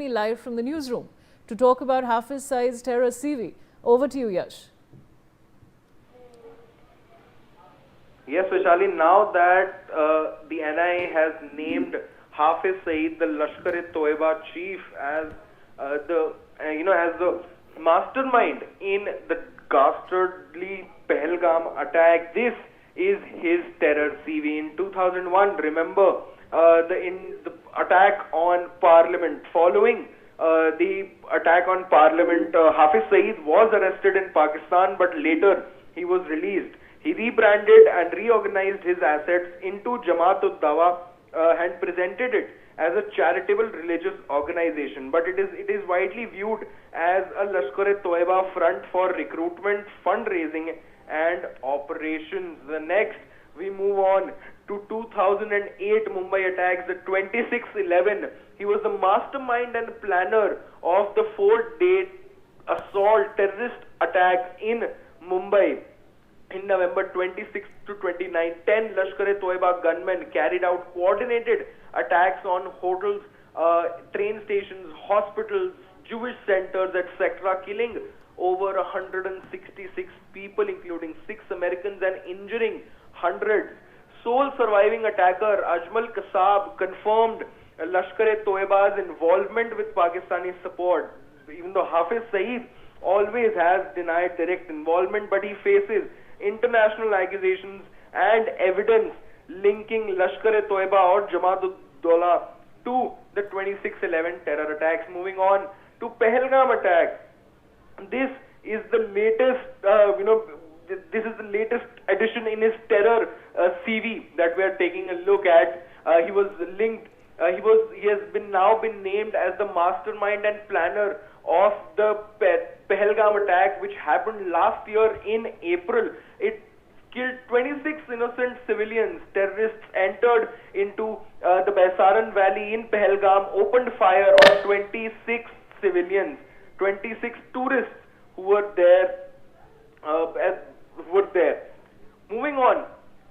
Me live from the newsroom to talk about Hafiz Saeed's terror CV. Over to you, Yash. Yes, Vishali, now that the NIA has named Hafiz Saeed, the Lashkar-e-Taiba chief, as the mastermind in the dastardly Pahalgam attack, this is his terror CV. In 2001, remember the attack on Parliament. Following the attack on Parliament, Hafiz Saeed was arrested in Pakistan, but later he was released. He rebranded and reorganized his assets into Jamaat-ud-Dawa and presented it as a charitable religious organization. But it is widely viewed as a Lashkar-e-Taiba front for recruitment, fundraising and operations. Next, we move on to 2008 Mumbai attacks, the 26/11. He was the mastermind and planner of the 4-day assault terrorist attack in Mumbai. In November 26 to 29, 10 Lashkar-e-Taiba gunmen carried out coordinated attacks on hotels, train stations, hospitals, Jewish centers, etc., killing over 166 people, including 6 Americans, and injuring hundreds. Sole surviving attacker Ajmal Kasab confirmed Lashkar-e-Taiba's involvement with Pakistani support, even though Hafiz Saeed always has denied direct involvement, but he faces international accusations and evidence linking Lashkar-e-Taiba or Jamaat-ud-Dawa to the 26/11 terror attacks. Moving on to Pahalgam attack. This is the latest, this is the latest addition in his terror CV that we are taking a look at. He was linked. He has now been named as the mastermind and planner of the Pahalgam attack, which happened last year in April. It killed 26 innocent civilians. Terrorists entered into the Baisaran Valley in Pahalgam, opened fire on 26 civilians, 26 tourists who were there. Moving on,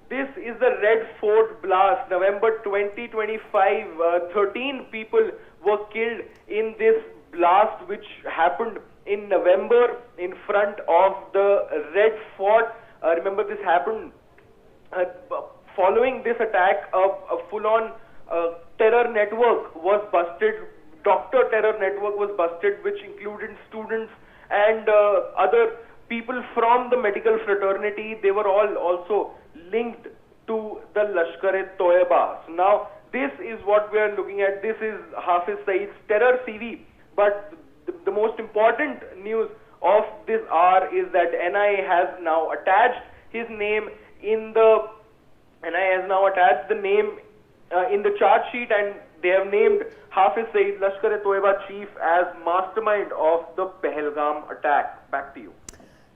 this is the Red Fort blast, November 2025. 13 people were killed in this blast, which happened in November in front of the Red Fort. Remember, this happened following this attack. A full-on terror network was busted. Doctor terror network was busted, which included students and other people from the medical fraternity. They were all also linked to the Lashkar-e-Taiba. So now this is what we are looking at. This is Hafiz Saeed's terror CV. But the most important news of this hour is that NIA has now attached his name in the in the charge sheet, and they have named Hafiz Saeed, Lashkar-e-Taiba chief, as mastermind of the Pahalgam attack. Back to you.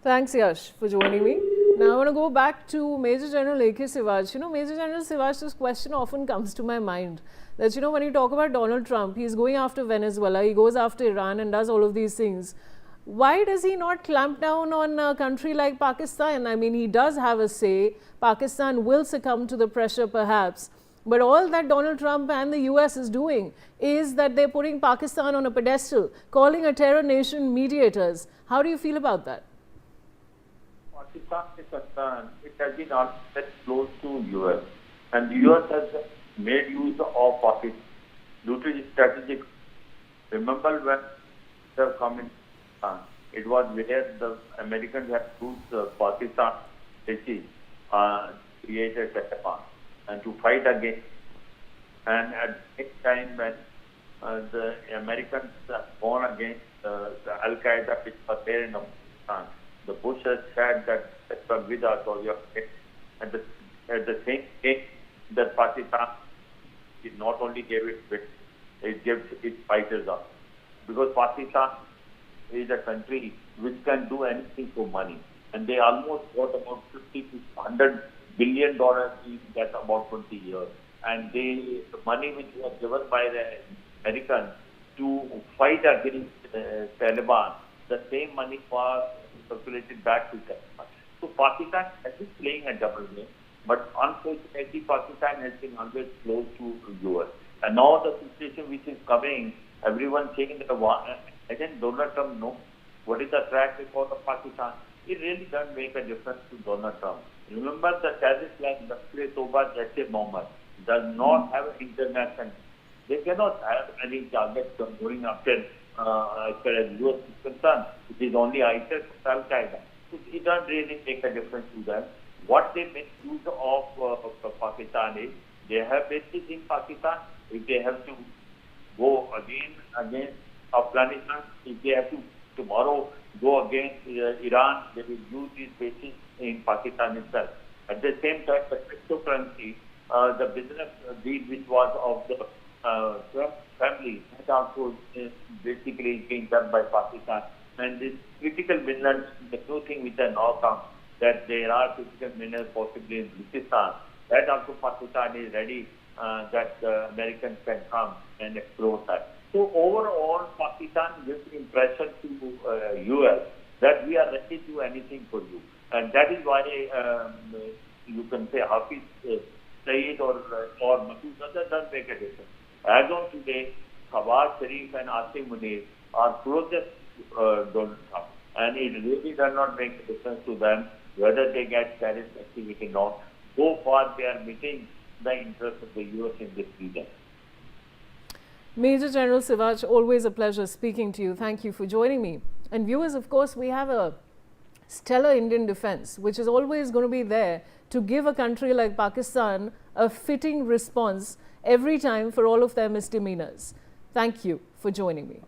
Thanks, Yash, for joining me. Now I want to go back to Major General A.K. Sivaj. Major General Sivaj, this question often comes to my mind. That, when you talk about Donald Trump, he's going after Venezuela, he goes after Iran and does all of these things. Why does he not clamp down on a country like Pakistan? I mean, he does have a say. Pakistan will succumb to the pressure perhaps. But all that Donald Trump and the US is doing is that they're putting Pakistan on a pedestal, calling a terror nation mediators. How do you feel about that? Pakistan is concerned, it has been very close to US. And the US has made use of Pakistan due to its strategic. Remember when they have come in Pakistan, it was where the Americans had used Pakistan created Taliban and to fight against. And at the time when the Americans gone against the Al-Qaeda, which was there in Afghanistan, the Bush has said that with us or your at the same time that Pakistan it not only gave it gives its fighters up, because Pakistan is a country which can do anything for money, and they almost got about $50 to $100 billion in that about 20 years, and the money which was given by the Americans to fight against Taliban, the same money was circulated back to Taliban. So Pakistan has been playing a double game, but unfortunately Pakistan has been always close to US. And now the situation which is coming everyone saying that I think Donald Trump knows what is the track record of Pakistan. It really doesn't make a difference to Donald Trump. Remember, the terrorists like Lashkar-e-Taiba, Mohammed does not have international. They cannot have any targets going after as far as US is concerned. It is only ISIS or Al-Qaeda. So it doesn't really make a difference to them. What they make use of Pakistan is, they have bases in Pakistan. If they have to go against Afghanistan, if they have to tomorrow go against Iran, they will use these bases in Pakistan itself. At the same time, the cryptocurrency, the business deal which was of the Trump family, that also basically is being done by Pakistan. And this critical minerals, the two things which are now come, that there are critical minerals possibly in Pakistan, that also Pakistan is ready that Americans can come and explore that. So overall, Pakistan gives the impression to US that we are ready to do anything for you. And that is why you can say Hafiz Saeed or Masood Azhar doesn't make a difference. As on today, Fawaz Sharif and Asim Munir are closest to Donald Trump. And it really does not make a difference to them whether they get terrorist activity or not. So far, they are meeting the interests of the US in this region. Major General Sivaj, always a pleasure speaking to you. Thank you for joining me. And viewers, of course, we have a stellar Indian defense, which is always going to be there to give a country like Pakistan a fitting response every time for all of their misdemeanors. Thank you for joining me.